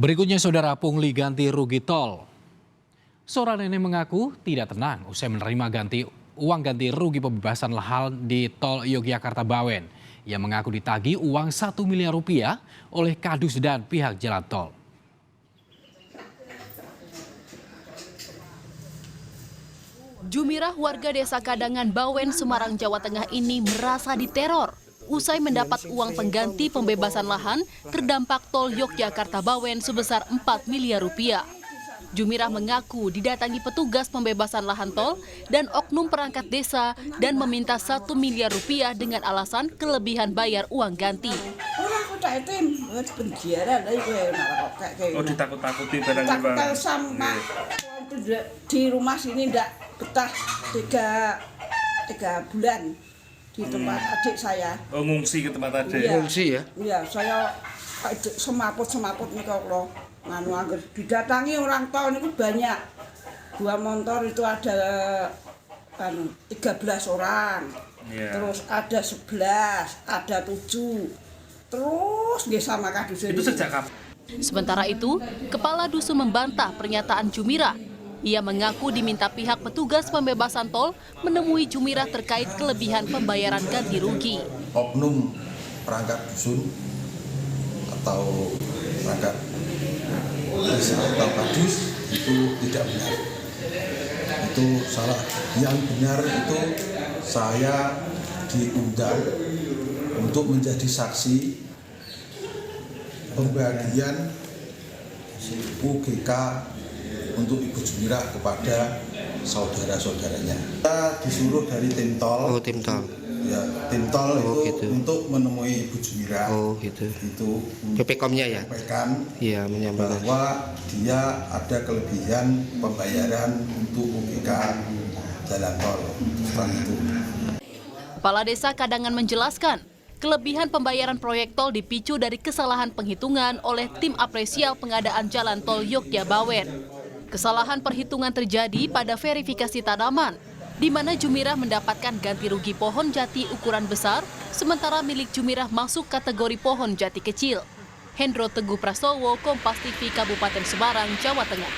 Berikutnya, saudara, pungli ganti rugi tol. Seorang nenek mengaku tidak tenang usai menerima uang ganti rugi pembebasan lahan di tol Yogyakarta Bawen. Ia mengaku ditagih uang 1 miliar rupiah oleh Kadus dan pihak jalan tol. Jumirah, warga desa Kadangan Bawen, Semarang, Jawa Tengah ini merasa diteror usai mendapat uang pengganti pembebasan lahan terdampak tol Yogyakarta Bawen sebesar 4 miliar rupiah. Jumirah mengaku didatangi petugas pembebasan lahan tol dan oknum perangkat desa dan meminta 1 miliar rupiah dengan alasan kelebihan bayar uang ganti. Oh, ditakut-takuti barangnya, Bang. Takut sama di rumah sini ndak betah 3 bulan di tempat adik saya. Oh, ngungsi ke tempat adik. Iya. Ngungsi ya? Iya, saya semaput nih kalau angger didatangi orang tua niku banyak. 2 motor itu ada 13 orang. Yeah. Terus ada 11, ada 7. Terus nggih sama Kadus. Itu sejak kapan? Sementara itu, Kepala Dusun membantah pernyataan Jumirah. Ia mengaku diminta pihak petugas pembebasan tol menemui Jumirah terkait kelebihan pembayaran ganti rugi. Oknum perangkat dusun atau perangkat desa atau kadus itu tidak benar. Itu salah. Yang benar itu saya diundang untuk menjadi saksi pembagian UGK untuk Ibu Jumirah kepada saudara-saudaranya. Kita disuruh dari tim tol. Oh, tim tol. Ya, tim tol Oh, itu gitu. untuk menemui Ibu Jumirah. Oh, gitu. Itu PPKOM-nya ya? menyampaikan Iya, menyampaikan. bahwa dia ada kelebihan pembayaran untuk UGK jalan tol. Setelah itu. Kepala Desa Kadangan menjelaskan, kelebihan pembayaran proyek tol dipicu dari kesalahan penghitungan oleh tim apresial pengadaan jalan tol Yogyakarta Bawen. Kesalahan perhitungan terjadi pada verifikasi tanaman, di mana Jumirah mendapatkan ganti rugi pohon jati ukuran besar, sementara milik Jumirah masuk kategori pohon jati kecil. Hendro Teguh Prasowo, Kompas TV, Kabupaten Semarang, Jawa Tengah.